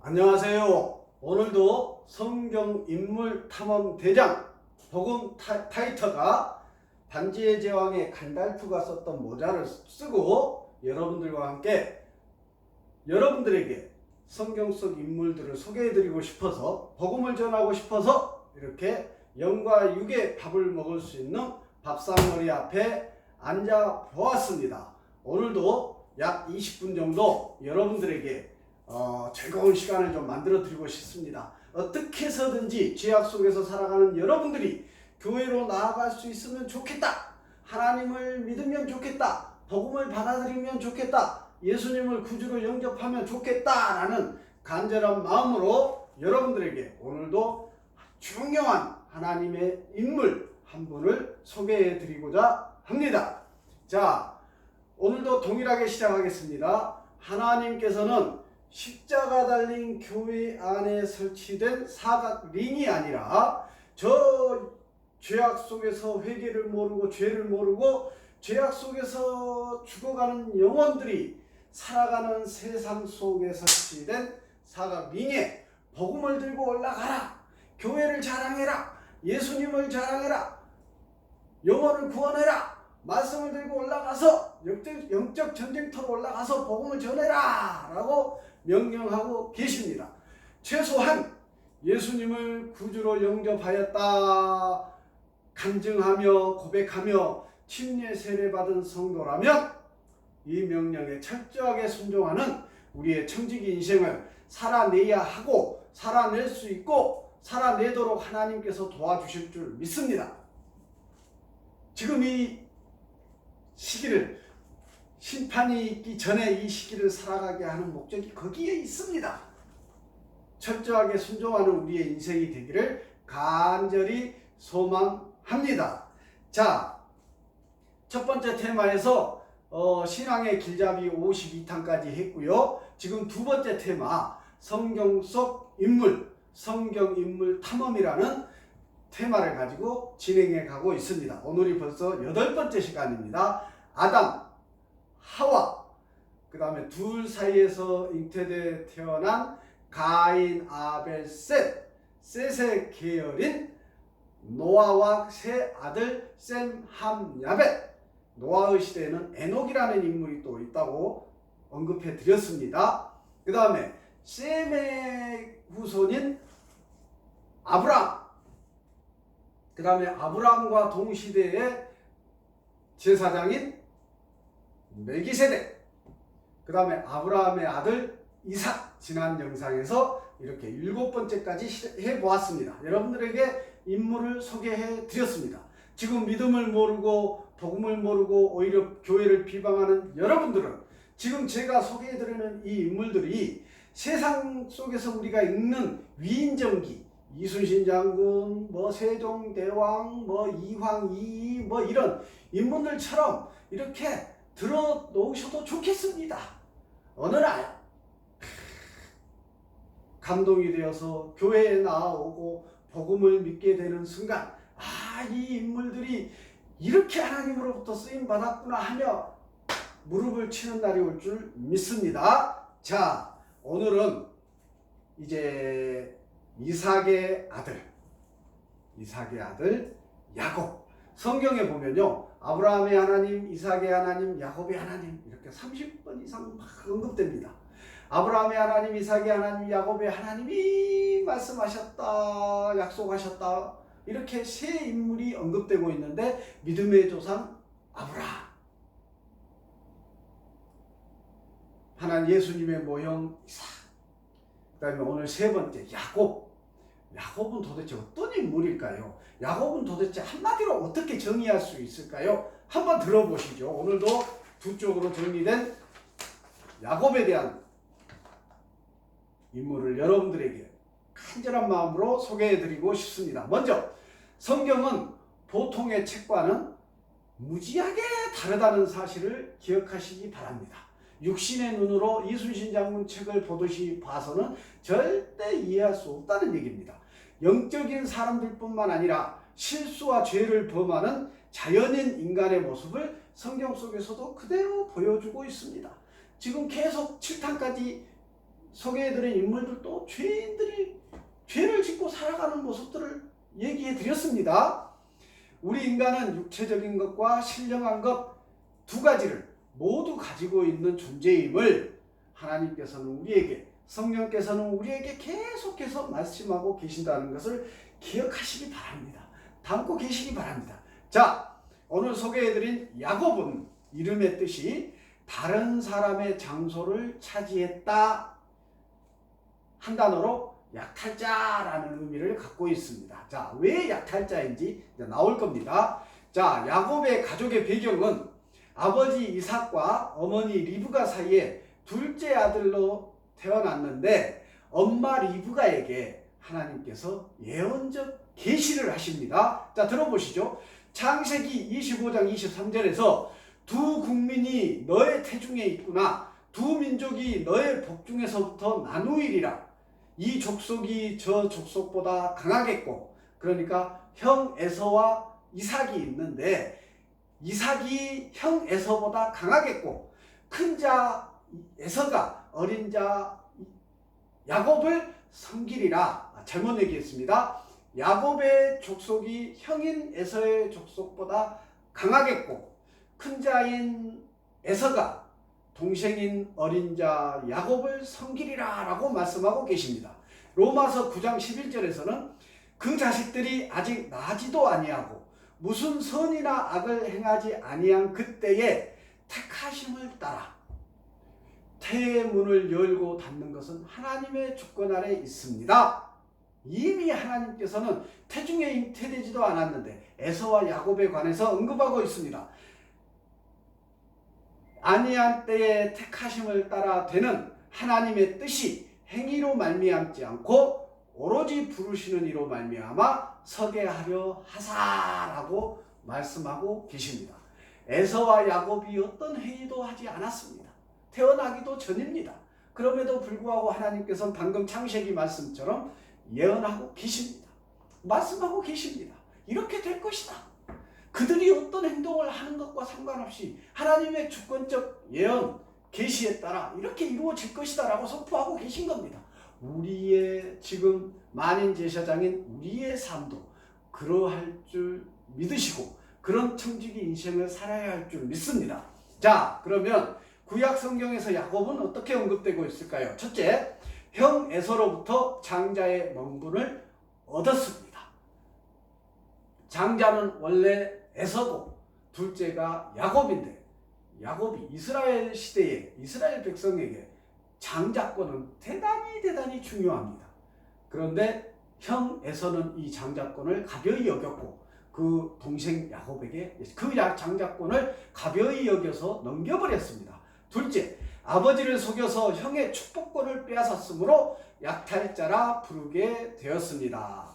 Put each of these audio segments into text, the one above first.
안녕하세요. 오늘도 성경 인물 탐험 대장 복음 타이터가 반지의 제왕의 간달프가 썼던 모자를 쓰고 여러분들과 함께 여러분들에게 성경 속 인물들을 소개해드리고 싶어서 복음을 전하고 싶어서 이렇게 영과 육의 밥을 먹을 수 있는 밥상머리 앞에 앉아 보았습니다. 오늘도 약 20분 정도 여러분들에게 즐거운 시간을 좀 만들어 드리고 싶습니다. 어떻게 해서든지 죄악 속에서 살아가는 여러분들이 교회로 나아갈 수 있으면 좋겠다. 하나님을 믿으면 좋겠다. 복음을 받아들이면 좋겠다. 예수님을 구주로 영접하면 좋겠다라는 간절한 마음으로 여러분들에게 오늘도 중요한 하나님의 인물 한 분을 소개해 드리고자 합니다. 자, 오늘도 동일하게 시작하겠습니다. 하나님께서는 십자가 달린 교회 안에 설치된 사각 링이 아니라 저 죄악 속에서 회개를 모르고 죄를 모르고 죄악 속에서 죽어가는 영혼들이 살아가는 세상 속에 설치된 사각 링에 복음을 들고 올라가라. 교회를 자랑해라. 예수님을 자랑해라. 영혼을 구원해라. 말씀을 들고 올라가서 영적 전쟁터로 올라가서 복음을 전해라 라고 명령하고 계십니다. 최소한 예수님을 구주로 영접하였다 간증하며 고백하며 침례 세례받은 성도라면 이 명령에 철저하게 순종하는 우리의 청지기 인생을 살아내야 하고 살아낼 수 있고 살아내도록 하나님께서 도와주실 줄 믿습니다. 지금 이 시기를 심판이 있기 전에 이 시기를 살아가게 하는 목적이 거기에 있습니다. 철저하게 순종하는 우리의 인생이 되기를 간절히 소망합니다. 자, 첫 번째 테마에서 신앙의 길잡이 52탄까지 했고요. 지금 두 번째 테마 성경 속 인물, 성경 인물 탐험이라는 테마를 가지고 진행해 가고 있습니다. 오늘이 벌써 8번째 시간입니다. 아담, 하와, 그 다음에 둘 사이에서 잉태돼 태어난 가인, 아벨, 셋의 계열인 노아와 세 아들 셈, 함, 야벳. 노아의 시대에는 에녹이라는 인물이 또 있다고 언급해 드렸습니다. 그 다음에 셈의 후손인 아브람, 그 다음에 아브람과 동시대의 제사장인 멜기세덱, 그 다음에 아브라함의 아들 이삭, 지난 영상에서 이렇게 7번째까지 해보았습니다. 여러분들에게 인물을 소개해 드렸습니다. 지금 믿음을 모르고 복음을 모르고 오히려 교회를 비방하는 여러분들은 지금 제가 소개해 드리는 이 인물들이 세상 속에서 우리가 읽는 위인전기, 이순신 장군, 세종대왕, 이황, 이이 이런 인물들처럼 이렇게 들어 놓으셔도 좋겠습니다. 어느 날 감동이 되어서 교회에 나오고 복음을 믿게 되는 순간 이 인물들이 이렇게 하나님으로부터 쓰임 받았구나 하며 무릎을 치는 날이 올 줄 믿습니다. 자, 오늘은 이제 이삭의 아들 야곱. 성경에 보면요, 아브라함의 하나님, 이삭의 하나님, 야곱의 하나님 이렇게 30번 이상 막 언급됩니다. 아브라함의 하나님, 이삭의 하나님, 야곱의 하나님이 말씀하셨다, 약속하셨다, 이렇게 세 인물이 언급되고 있는데 믿음의 조상 아브라함, 하나님 예수님의 모형 이삭, 그 다음에 오늘 세 번째 야곱. 야곱은 도대체 어떤 인물일까요? 야곱은 도대체 한마디로 어떻게 정의할 수 있을까요? 한번 들어보시죠. 오늘도 두 쪽으로 정리된 야곱에 대한 인물을 여러분들에게 간절한 마음으로 소개해드리고 싶습니다. 먼저 성경은 보통의 책과는 무지하게 다르다는 사실을 기억하시기 바랍니다. 육신의 눈으로 이순신 장군 책을 보듯이 봐서는 절대 이해할 수 없다는 얘기입니다. 영적인 사람들뿐만 아니라 실수와 죄를 범하는 자연인 인간의 모습을 성경 속에서도 그대로 보여주고 있습니다. 지금 계속 7탄까지 소개해드린 인물들도 죄인들이 죄를 짓고 살아가는 모습들을 얘기해 드렸습니다. 우리 인간은 육체적인 것과 신령한 것 두 가지를 모두 가지고 있는 존재임을 하나님께서는 우리에게, 성령께서는 우리에게 계속해서 말씀하고 계신다는 것을 기억하시기 바랍니다. 담고 계시기 바랍니다. 자, 오늘 소개해드린 야곱은 이름의 뜻이 다른 사람의 장소를 차지했다 한 단어로 약탈자라는 의미를 갖고 있습니다. 자, 왜 약탈자인지 이제 나올 겁니다. 자, 야곱의 가족의 배경은 아버지 이삭과 어머니 리브가 사이에 둘째 아들로 태어났는데 엄마 리브가에게 하나님께서 예언적 계시를 하십니다. 자, 들어보시죠. 창세기 25장 23절에서 두 국민이 너의 태중에 있구나. 두 민족이 너의 복중에서부터 나누이리라. 이 족속이 저 족속보다 강하겠고, 그러니까 형 에서와 이삭이 있는데 이삭이 형 에서보다 강하겠고, 큰 자 에서가 어린 자 야곱을 섬기리라. 잘못 얘기했습니다. 야곱의 족속이 형인 에서의 족속보다 강하겠고, 큰 자인 에서가 동생인 어린 자 야곱을 섬기리라 라고 말씀하고 계십니다. 로마서 9장 11절에서는 그 자식들이 아직 나지도 아니하고 무슨 선이나 악을 행하지 아니한 그때에 택하심을 따라 태의 문을 열고 닫는 것은 하나님의 주권 아래 있습니다. 이미 하나님께서는 태중에 잉태되지도 않았는데 에서와 야곱에 관해서 언급하고 있습니다. 아니한 때에 택하심을 따라 되는 하나님의 뜻이 행위로 말미암지 않고 오로지 부르시는 이로 말미암아 서게 하려 하사라고 말씀하고 계십니다. 에서와 야곱이 어떤 행위도 하지 않았습니다. 태어나기도 전입니다. 그럼에도 불구하고 하나님께서는 방금 창세기 말씀처럼 예언하고 계십니다. 말씀하고 계십니다. 이렇게 될 것이다. 그들이 어떤 행동을 하는 것과 상관없이 하나님의 주권적 예언, 계시에 따라 이렇게 이루어질 것이다 라고 선포하고 계신 겁니다. 우리의 지금 만인 제사장인 우리의 삶도 그러할 줄 믿으시고 그런 청지기 인생을 살아야 할 줄 믿습니다. 자, 그러면 구약 성경에서 야곱은 어떻게 언급되고 있을까요? 첫째, 형 에서로부터 장자의 명분을 얻었습니다. 장자는 원래 에서고 둘째가 야곱인데, 야곱이 이스라엘 시대에 이스라엘 백성에게 장자권은 대단히 중요합니다. 그런데 형 에서는 이 장자권을 가벼이 여겼고 그 동생 야곱에게 그 장자권을 가벼이 여겨서 넘겨버렸습니다. 둘째, 아버지를 속여서 형의 축복권을 빼앗았으므로 약탈자라 부르게 되었습니다.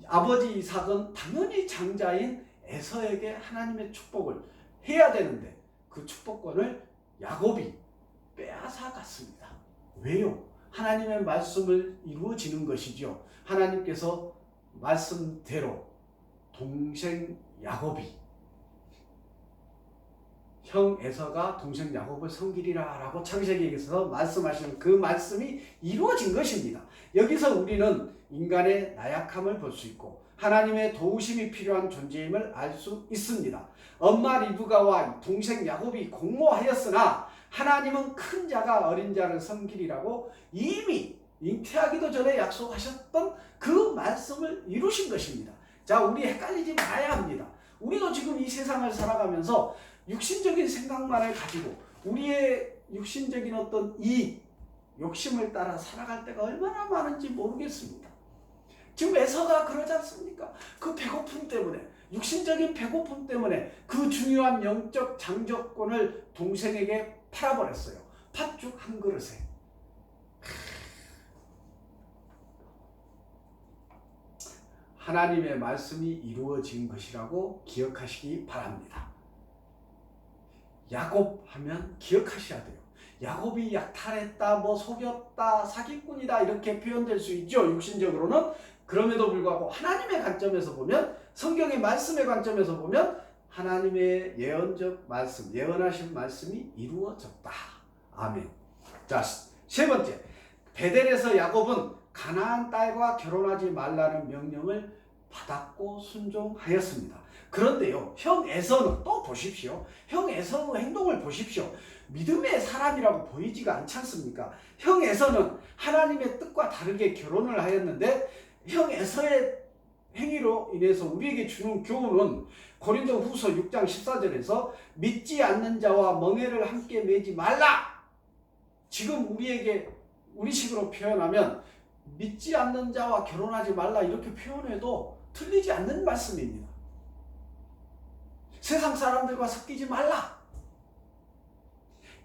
아버지 이삭은 당연히 장자인 에서에게 하나님의 축복을 해야 되는데 그 축복권을 야곱이 빼앗아갔습니다. 왜요? 하나님의 말씀을 이루어지는 것이죠. 하나님께서 말씀대로 동생 야곱이 형 에서가 동생 야곱을 섬기리라 라고 창세기에서 말씀하시는 그 말씀이 이루어진 것입니다. 여기서 우리는 인간의 나약함을 볼 수 있고 하나님의 도우심이 필요한 존재임을 알 수 있습니다. 엄마 리브가와 동생 야곱이 공모하였으나 하나님은 큰 자가 어린 자를 섬기리라고 이미 잉태하기도 전에 약속하셨던 그 말씀을 이루신 것입니다. 자, 우리 헷갈리지 말아야 합니다. 우리도 지금 이 세상을 살아가면서 육신적인 생각만을 가지고 우리의 육신적인 어떤 이익, 욕심을 따라 살아갈 때가 얼마나 많은지 모르겠습니다. 지금 에서가 그러지 않습니까? 그 배고픔 때문에, 육신적인 배고픔 때문에 그 중요한 영적 장자권을 동생에게 팔아버렸어요. 팥죽 한 그릇에. 하나님의 말씀이 이루어진 것이라고 기억하시기 바랍니다. 야곱 하면 기억하셔야 돼요. 야곱이 약탈했다, 속였다, 사기꾼이다 이렇게 표현될 수 있죠. 육신적으로는. 그럼에도 불구하고 하나님의 관점에서 보면, 성경의 말씀의 관점에서 보면 하나님의 예언적 말씀, 예언하신 말씀이 이루어졌다. 아멘. 자, 세 번째, 베델에서 야곱은 가나안 딸과 결혼하지 말라는 명령을 받았고 순종하였습니다. 그런데요, 형 에서는 또 보십시오. 형 에서의 행동을 보십시오. 믿음의 사람이라고 보이지가 않지 않습니까? 형 에서는 하나님의 뜻과 다르게 결혼을 하였는데 형 에서의 행위로 인해서 우리에게 주는 교훈은 고린도 후서 6장 14절에서 믿지 않는 자와 멍에를 함께 매지 말라. 지금 우리에게 우리식으로 표현하면 믿지 않는 자와 결혼하지 말라 이렇게 표현해도 틀리지 않는 말씀입니다. 세상 사람들과 섞이지 말라.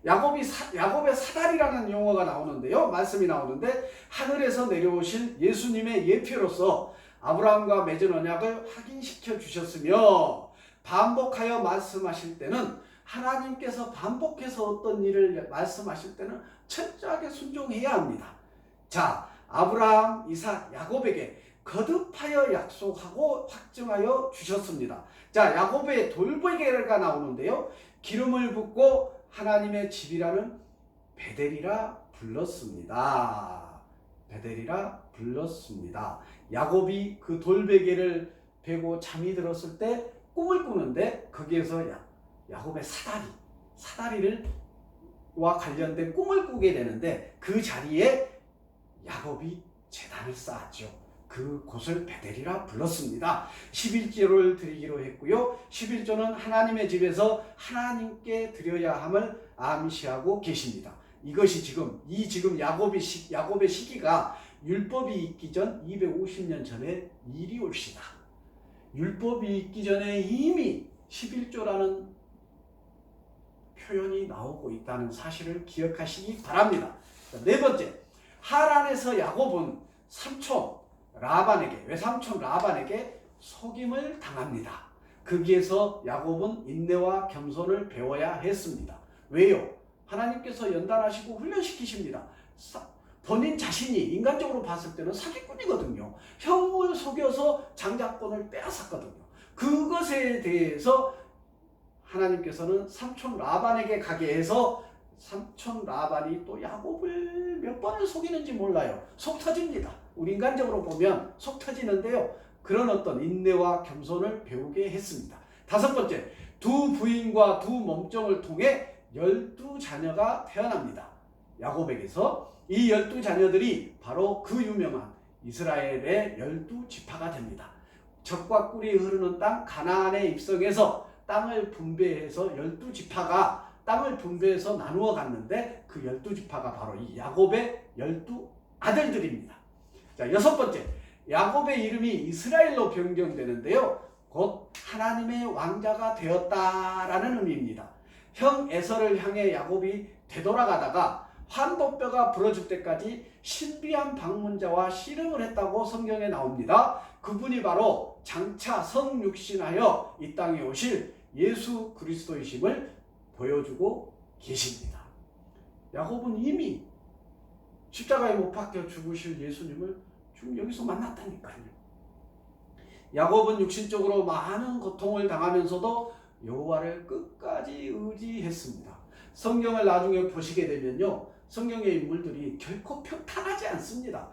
야곱의 사달이라는 용어가 나오는데요. 말씀이 나오는데 하늘에서 내려오신 예수님의 예표로서 아브라함과 맺은 언약을 확인시켜 주셨으며 반복하여 말씀하실 때는 하나님께서 반복해서 어떤 일을 말씀하실 때는 철저하게 순종해야 합니다. 자, 아브라함, 이삭, 야곱에게 거듭하여 약속하고 확증하여 주셨습니다. 자, 야곱의 돌베개가 나오는데요. 기름을 붓고 하나님의 집이라는 베델이라 불렀습니다. 베델이라 불렀습니다. 야곱이 그 돌베개를 베고 잠이 들었을 때 꿈을 꾸는데 거기에서 야곱의 사다리와 관련된 꿈을 꾸게 되는데 그 자리에 야곱이 제단을 쌓았죠. 그곳을 베델이라 불렀습니다. 11조를 드리기로 했고요. 11조는 하나님의 집에서 하나님께 드려야 함을 암시하고 계십니다. 이것이 지금 야곱의 시기가 율법이 있기 전 250년 전의 일이 올시다. 율법이 있기 전에 이미 11조라는 표현이 나오고 있다는 사실을 기억하시기 바랍니다. 네 번째, 하란에서 야곱은 외삼촌 라반에게 속임을 당합니다. 거기에서 야곱은 인내와 겸손을 배워야 했습니다. 왜요? 하나님께서 연단하시고 훈련시키십니다. 본인 자신이 인간적으로 봤을 때는 사기꾼이거든요. 형을 속여서 장자권을 빼앗았거든요. 그것에 대해서 하나님께서는 삼촌 라반에게 가게 해서 삼촌 라반이 또 야곱을 몇 번을 속이는지 몰라요. 속 터집니다. 우리 인간적으로 보면 속 터지는데요. 그런 어떤 인내와 겸손을 배우게 했습니다. 다섯 번째, 두 부인과 두 몸종을 통해 12자녀가 태어납니다. 야곱에게서 이 12자녀들이 바로 그 유명한 이스라엘의 12지파가 됩니다. 젖과 꿀이 흐르는 땅 가나안에 입성해서 땅을 분배해서 12지파가 땅을 분배해서 나누어 갔는데 그 12지파가 바로 이 야곱의 12아들들입니다. 자, 여섯 번째, 야곱의 이름이 이스라엘로 변경되는데요. 곧 하나님의 왕자가 되었다라는 의미입니다. 형 에서를 향해 야곱이 되돌아가다가 환도뼈가 부러질 때까지 신비한 방문자와 씨름을 했다고 성경에 나옵니다. 그분이 바로 장차 성육신하여 이 땅에 오실 예수 그리스도이심을 보여주고 계십니다. 야곱은 이미 십자가에 못 박혀 죽으실 예수님을 지금 여기서 만났다니까요. 야곱은 육신적으로 많은 고통을 당하면서도 여호와를 끝까지 의지했습니다. 성경을 나중에 보시게 되면요, 성경의 인물들이 결코 평탄하지 않습니다.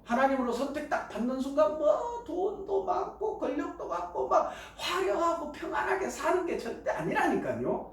하나님으로 선택 딱 받는 순간 돈도 많고 권력도 많고 막 화려하고 평안하게 사는 게 절대 아니라니까요.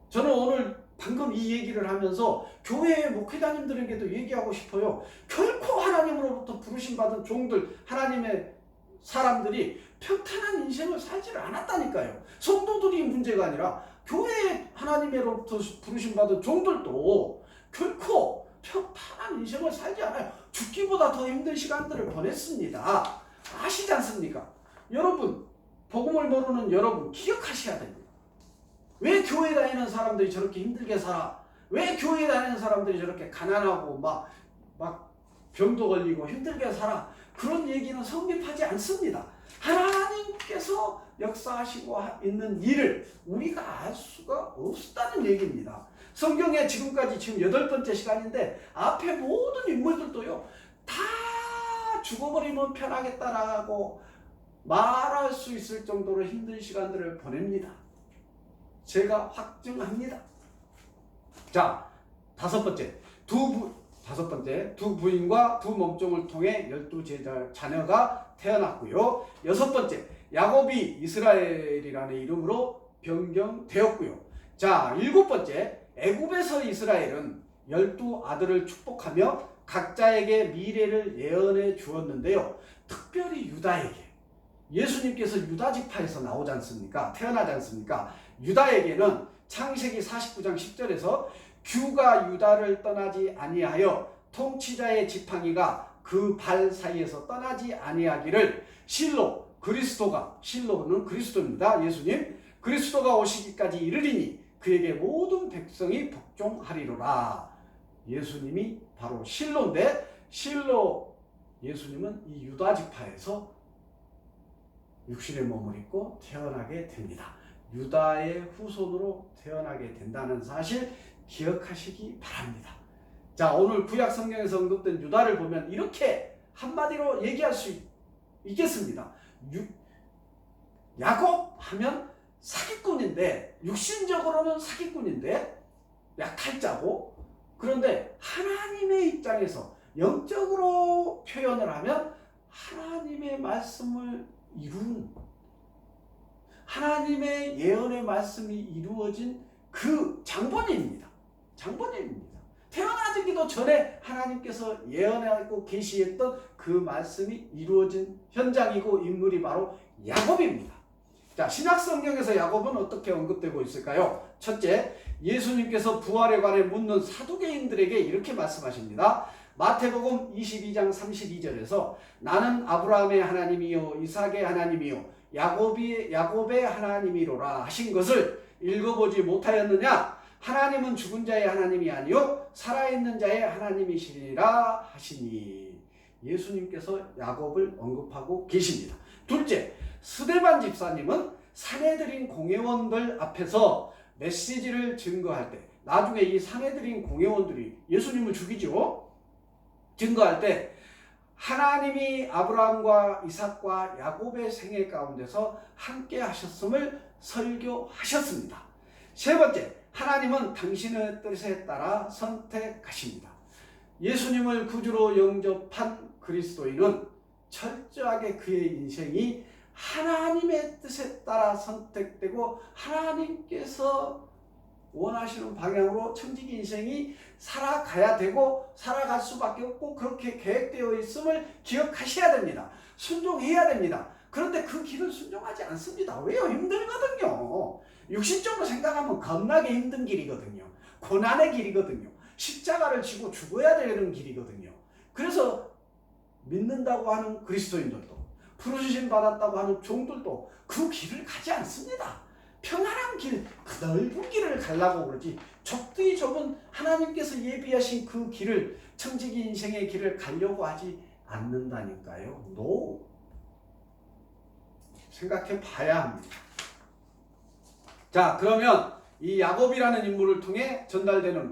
저는 오늘 방금 이 얘기를 하면서 교회 목회자님들에게도 얘기하고 싶어요. 결코 하나님으로부터 부르심 받은 종들, 하나님의 사람들이 평탄한 인생을 살지를 않았다니까요. 성도들이 문제가 아니라 교회에 하나님으로부터 부르심 받은 종들도 결코 평탄한 인생을 살지 않아요. 죽기보다 더 힘든 시간들을 보냈습니다. 아시지 않습니까? 여러분, 복음을 모르는 여러분 기억하셔야 됩니다. 왜 교회 다니는 사람들이 저렇게 힘들게 살아? 왜 교회 다니는 사람들이 저렇게 가난하고 막 병도 걸리고 힘들게 살아? 그런 얘기는 성립하지 않습니다. 하나님께서 역사하시고 있는 일을 우리가 알 수가 없다는 얘기입니다. 성경에 지금 8번째 시간인데 앞에 모든 인물들도요, 다 죽어버리면 편하겠다라고 말할 수 있을 정도로 힘든 시간들을 보냅니다. 제가 확증합니다. 자, 5번째, 다섯 번째, 두 부인과 두 몸종을 통해 12 자녀가 태어났고요. 여섯 번째, 야곱이 이스라엘이라는 이름으로 변경되었고요. 자, 일곱 번째, 애굽에서 이스라엘은 12 아들을 축복하며 각자에게 미래를 예언해 주었는데요. 특별히 유다에게, 예수님께서 유다 지파에서 나오지 않습니까? 태어나지 않습니까? 유다에게는 창세기 49장 10절에서 규가 유다를 떠나지 아니하여 통치자의 지팡이가 그 발 사이에서 떠나지 아니하기를 실로 그리스도가, 실로는 그리스도입니다. 예수님, 그리스도가 오시기까지 이르리니 그에게 모든 백성이 복종하리로라. 예수님이 바로 실로인데, 실로 예수님은 이 유다 지파에서 육신의 몸을 입고 태어나게 됩니다. 유다의 후손으로 태어나게 된다는 사실 기억하시기 바랍니다. 자, 오늘 구약 성경에서 언급된 유다를 보면 이렇게 한마디로 얘기할 수 있겠습니다. 야곱 하면 사기꾼인데, 육신적으로는 사기꾼인데 약탈자고, 그런데 하나님의 입장에서 영적으로 표현을 하면 하나님의 말씀을 이룬, 하나님의 예언의 말씀이 이루어진 그 장본인입니다. 장본인입니다. 태어나기도 전에 하나님께서 예언하고 계시했던 그 말씀이 이루어진 현장이고 인물이 바로 야곱입니다. 자, 신약 성경에서 야곱은 어떻게 언급되고 있을까요? 첫째, 예수님께서 부활에 관해 묻는 사두개인들에게 이렇게 말씀하십니다. 마태복음 22장 32절에서 나는 아브라함의 하나님이요 이삭의 하나님이요 야곱의 하나님이로라 하신 것을 읽어보지 못하였느냐? 하나님은 죽은 자의 하나님이 아니요 살아있는 자의 하나님이시리라 하시니. 예수님께서 야곱을 언급하고 계십니다. 둘째, 스데반 집사님은 사내들인 공회원들 앞에서 메시지를 증거할 때, 나중에 이 사내들인 공회원들이 예수님을 죽이죠. 증거할 때 하나님이 아브라함과 이삭과 야곱의 생애 가운데서 함께 하셨음을 설교하셨습니다. 세 번째, 하나님은 당신의 뜻에 따라 선택하십니다. 예수님을 구주로 영접한 그리스도인은 철저하게 그의 인생이 하나님의 뜻에 따라 선택되고 하나님께서 원하시는 방향으로 청직 인생이 살아가야 되고 살아갈 수밖에 없고 그렇게 계획되어 있음을 기억하셔야 됩니다. 순종해야 됩니다. 그런데 그 길을 순종하지 않습니다. 왜요? 힘들거든요. 육신적으로 생각하면 겁나게 힘든 길이거든요. 고난의 길이거든요. 십자가를 지고 죽어야 되는 길이거든요. 그래서 믿는다고 하는 그리스도인들도, 부르심 받았다고 하는 종들도 그 길을 가지 않습니다. 평안한 길, 그 넓은 길을 가려고 그러지, 좁디 좁은 하나님께서 예비하신 그 길을, 청지기 인생의 길을 가려고 하지 않는다니까요. No. 생각해 봐야 합니다. 자, 그러면 이 야곱이라는 인물을 통해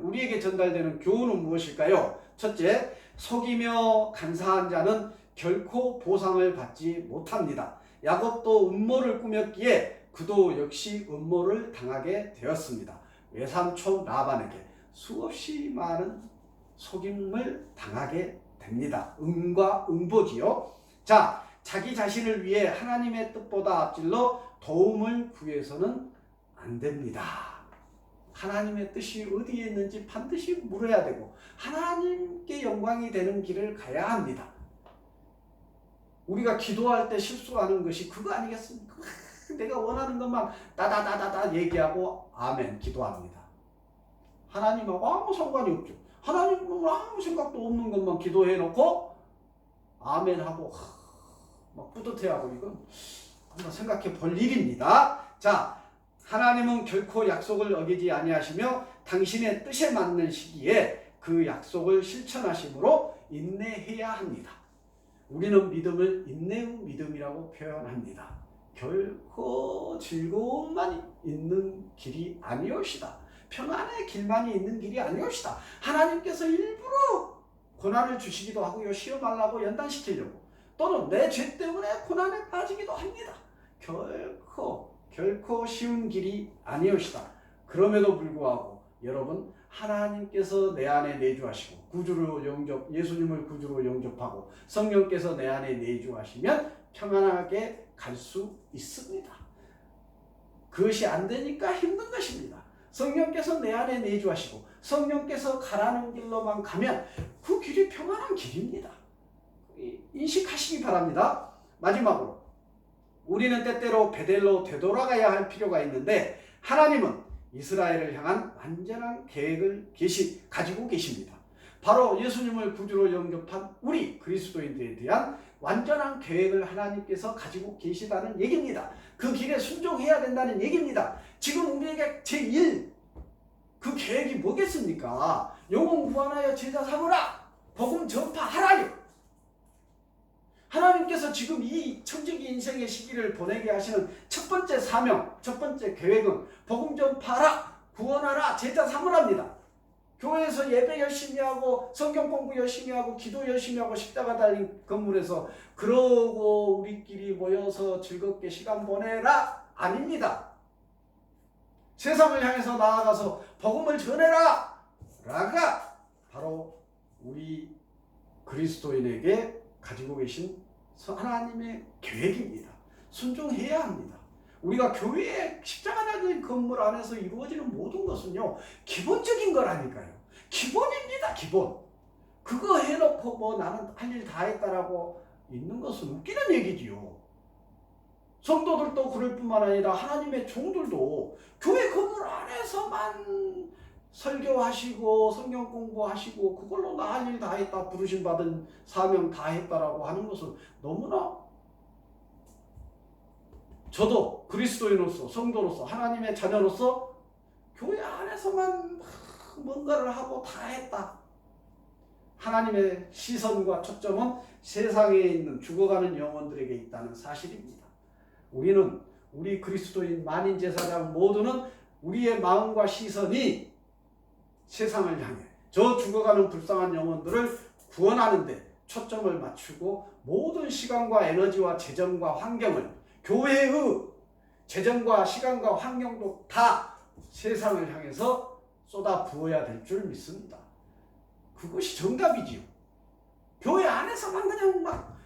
우리에게 전달되는 교훈은 무엇일까요? 첫째, 속이며 간사한 자는 결코 보상을 받지 못합니다. 야곱도 음모를 꾸몄기에 그도 역시 음모를 당하게 되었습니다. 외삼촌 라반에게 수없이 많은 속임을 당하게 됩니다. 음과 음보지요. 자, 자기 자신을 위해 하나님의 뜻보다 앞질러 도움을 구해서는 안 됩니다. 하나님의 뜻이 어디에 있는지 반드시 물어야 되고 하나님께 영광이 되는 길을 가야 합니다. 우리가 기도할 때 실수하는 것이 그거 아니겠습니까? 내가 원하는 것만 따다다다다 얘기하고 아멘 기도합니다. 하나님하고 아무 상관이 없죠. 하나님은 아무 생각도 없는 것만 기도해놓고 아멘하고 막 뿌듯해하고, 이건 한번 생각해 볼 일입니다. 자, 하나님은 결코 약속을 어기지 아니하시며 당신의 뜻에 맞는 시기에 그 약속을 실천하심으로 인내해야 합니다. 우리는 믿음을 인내의 믿음이라고 표현합니다. 결코 즐거움만 있는 길이 아니옵시다. 평안의 길만이 있는 길이 아니옵시다. 하나님께서 일부러 고난을 주시기도 하고요. 시험하려고 연단시키려고, 또는 내 죄 때문에 고난에 빠지기도 합니다. 결코 쉬운 길이 아니옵시다. 그럼에도 불구하고 여러분, 하나님께서 내 안에 내주하시고 예수님을 구주로 영접하고 성령께서 내 안에 내주하시면 평안하게 갈 수 있습니다. 그것이 안 되니까 힘든 것입니다. 성령께서 내 안에 내주하시고 성령께서 가라는 길로만 가면 그 길이 평안한 길입니다. 인식하시기 바랍니다. 마지막으로 우리는 때때로 베델로 되돌아가야 할 필요가 있는데 하나님은 이스라엘을 향한 완전한 계획을 가지고 계십니다. 바로 예수님을 구주로 영접한 우리 그리스도인들에 대한 완전한 계획을 하나님께서 가지고 계시다는 얘기입니다. 그 길에 순종해야 된다는 얘기입니다. 지금 우리에게 제1 그 계획이 뭐겠습니까? 영혼 구원하여 제자 삼으라. 복음 전파하라요. 하나님께서 지금 이 청지기 인생의 시기를 보내게 하시는 첫 번째 사명, 첫 번째 계획은 복음 전파하라, 구원하라, 제자 삼으랍니다. 교회에서 예배 열심히 하고 성경 공부 열심히 하고 기도 열심히 하고 십자가 달린 건물에서 그러고 우리끼리 모여서 즐겁게 시간 보내라 아닙니다. 세상을 향해서 나아가서 복음을 전해라 라가 바로 우리 그리스도인에게 가지고 계신 하나님의 계획입니다. 순종해야 합니다. 우리가 교회의 십자가 달린 건물 안에서 이루어지는 모든 것은요 기본적인 거라니까요. 기본입니다. 기본. 그거 해놓고 뭐 나는 할 일 다 했다라고 있는 것은 웃기는 얘기지요. 성도들도 그럴 뿐만 아니라 하나님의 종들도 교회 건물 안에서만 설교하시고 성경 공부하시고 그걸로 나 할 일 다 했다, 부르심 받은 사명 다 했다라고 하는 것은 너무나 저도 그리스도인으로서 성도로서 하나님의 자녀로서 교회 안에서만 뭔가를 하고 다 했다. 하나님의 시선과 초점은 세상에 있는 죽어가는 영혼들에게 있다는 사실입니다. 우리 그리스도인 만인 제사장 모두는 우리의 마음과 시선이 세상을 향해 저 죽어가는 불쌍한 영혼들을 구원하는 데 초점을 맞추고 모든 시간과 에너지와 재정과 환경을 교회의 재정과 시간과 환경도 다 세상을 향해서 쏟아 부어야 될 줄 믿습니다. 그것이 정답이지요. 교회 안에서만 그냥 막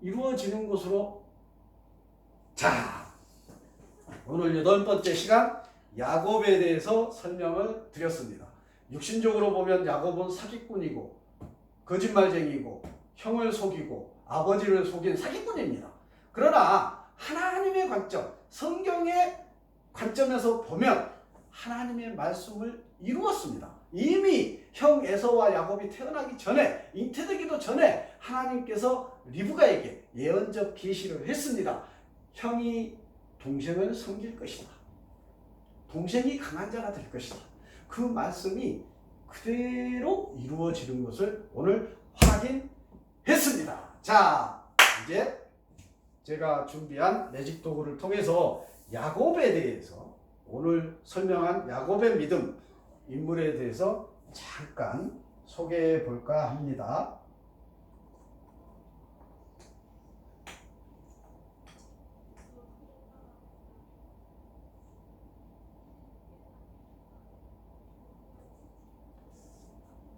이루어지는 것으로. 자, 오늘 8번째 시간 야곱에 대해서 설명을 드렸습니다. 육신적으로 보면 야곱은 사기꾼이고 거짓말쟁이고 형을 속이고 아버지를 속인 사기꾼입니다. 그러나 하나님의 관점, 성경의 관점에서 보면 하나님의 말씀을 이루었습니다. 이미 형 에서와 야곱이 태어나기 전에, 잉태되기도 전에 하나님께서 리브가에게 예언적 계시를 했습니다. 형이 동생을 섬길 것이다. 동생이 강한 자가 될 것이다. 그 말씀이 그대로 이루어지는 것을 오늘 확인했습니다. 자, 이제 제가 준비한 매직 도구를 통해서 야곱에 대해서 오늘 설명한 야곱의 믿음 인물에 대해서 잠깐 소개해 볼까 합니다.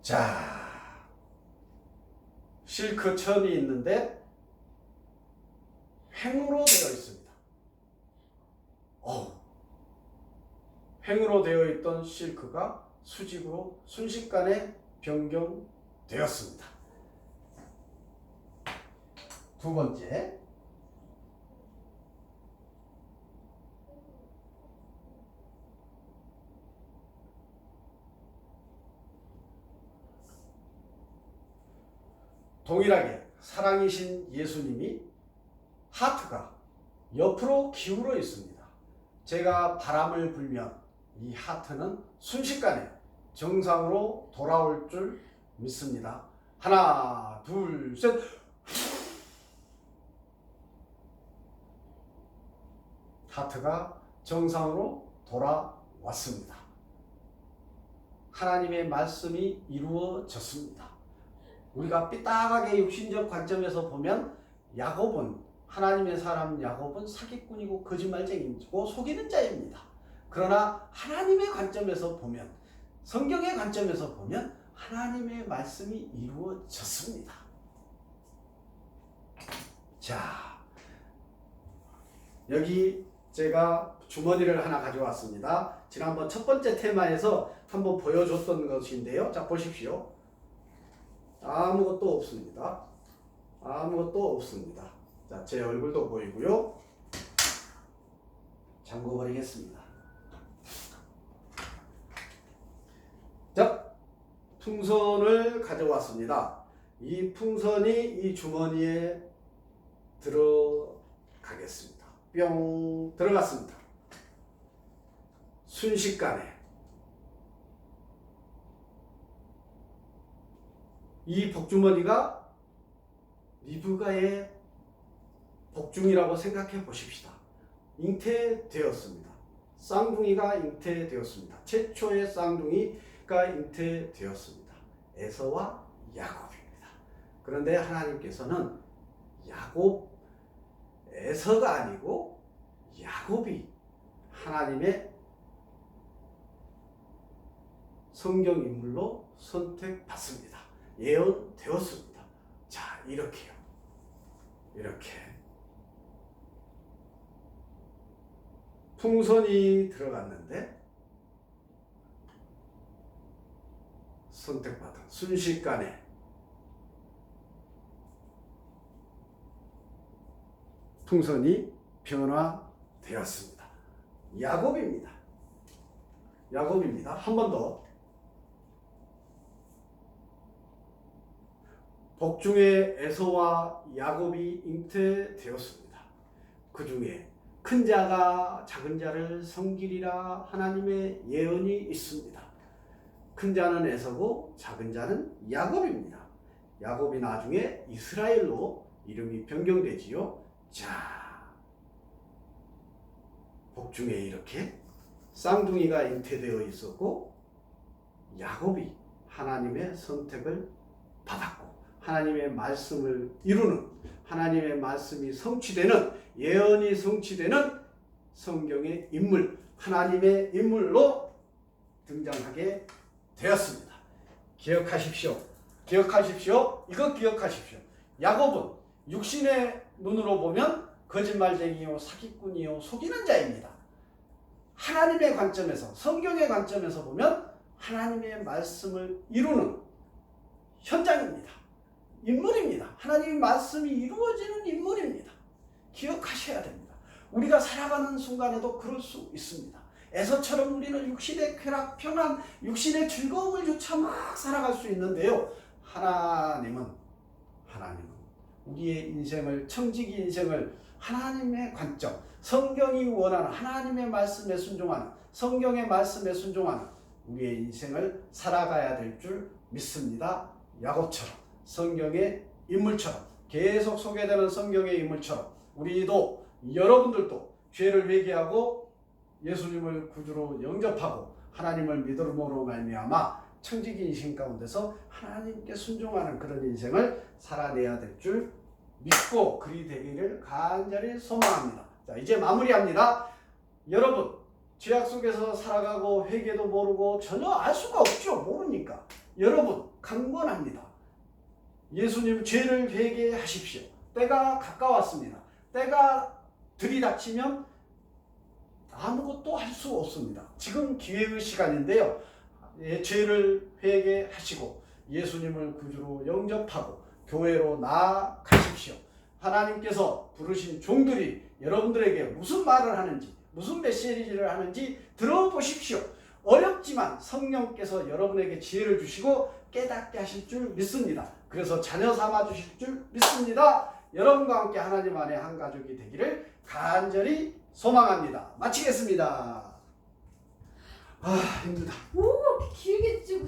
자, 실크 천이 있는데 횡으로 되어 있습니다. 횡으로 되어 있던 실크가 수직으로 순식간에 변경되었습니다. 두 번째, 동일하게 사랑이신 예수님이 하트가 옆으로 기울어 있습니다. 제가 바람을 불면 이 하트는 순식간에 정상으로 돌아올 줄 믿습니다. 하나, 둘, 셋. 하트가 정상으로 돌아왔습니다. 하나님의 말씀이 이루어졌습니다. 우리가 삐딱하게 육신적 관점에서 보면 야곱은, 하나님의 사람 야곱은 사기꾼이고 거짓말쟁이고 속이는 자입니다. 그러나 하나님의 관점에서 보면 성경의 관점에서 보면 하나님의 말씀이 이루어졌습니다. 자, 여기 제가 주머니를 하나 가져왔습니다. 지난번 첫 번째 테마에서 한번 보여줬던 것인데요. 자, 보십시오. 아무것도 없습니다. 아무것도 없습니다. 자, 제 얼굴도 보이고요. 잠궈버리겠습니다. 자, 풍선을 가져왔습니다. 이 풍선이 이 주머니에 들어가겠습니다. 뿅 들어갔습니다. 순식간에 이 복주머니가 리브가의 복중이라고 생각해 보십시다. 잉태되었습니다. 쌍둥이가 잉태되었습니다. 최초의 쌍둥이가 잉태되었습니다. 에서와 야곱입니다. 그런데 하나님께서는 에서가 아니고 야곱이 하나님의 성경 인물로 선택받습니다. 예언되었습니다. 자, 이렇게요. 이렇게 풍선이 들어갔는데 선택받은 순식간에 풍선이 변화되었습니다. 야곱입니다. 야곱입니다. 한 번 더. 복중에 에서와 야곱이 잉태되었습니다. 그 중에 큰 자가 작은 자를 섬기리라 하나님의 예언이 있습니다. 큰 자는 에서고 작은 자는 야곱입니다. 야곱이 나중에 이스라엘로 이름이 변경되지요. 자, 복중에 이렇게 쌍둥이가 잉태되어 있었고 야곱이 하나님의 선택을 받았고 하나님의 말씀을 이루는, 하나님의 말씀이 성취되는, 예언이 성취되는 성경의 인물, 하나님의 인물로 등장하게 되었습니다. 기억하십시오. 기억하십시오. 이거 기억하십시오. 야곱은 육신의 눈으로 보면 거짓말쟁이요, 사기꾼이요, 속이는 자입니다. 하나님의 관점에서, 성경의 관점에서 보면 하나님의 말씀을 이루는 현장입니다. 인물입니다. 하나님의 말씀이 이루어지는 인물입니다. 기억하셔야 됩니다. 우리가 살아가는 순간에도 그럴 수 있습니다. 에서처럼 우리는 육신의 쾌락, 평안, 육신의 즐거움을 조차 막 살아갈 수 있는데요. 하나님은 우리의 인생을, 청지기 인생을 하나님의 관점, 성경이 원하는 하나님의 말씀에 순종하는, 성경의 말씀에 순종하는 우리의 인생을 살아가야 될 줄 믿습니다. 야곱처럼, 성경의 인물처럼, 계속 소개되는 성경의 인물처럼 우리도, 여러분들도 죄를 회개하고 예수님을 구주로 영접하고 하나님을 믿음으로 말미암아 청지기 인생 가운데서 하나님께 순종하는 그런 인생을 살아내야 될 줄 믿고 그리 되기를 간절히 소망합니다. 자, 이제 마무리합니다. 여러분, 죄악 속에서 살아가고 회개도 모르고 전혀 알 수가 없죠. 모르니까. 여러분, 강권합니다. 예수님, 죄를 회개하십시오. 때가 가까웠습니다. 때가 들이닥치면 아무것도 할 수 없습니다. 지금 기회의 시간인데요. 죄를 회개하시고 예수님을 구주로 영접하고 교회로 나아가십시오. 하나님께서 부르신 종들이 여러분들에게 무슨 말을 하는지, 무슨 메시지를 하는지 들어보십시오. 어렵지만 성령께서 여러분에게 지혜를 주시고 깨닫게 하실 줄 믿습니다. 그래서 자녀 삼아 주실 줄 믿습니다. 여러분과 함께 하나님 안에 한 가족이 되기를 간절히 소망합니다. 마치겠습니다. 아, 힘들다. 오, 길게 찍고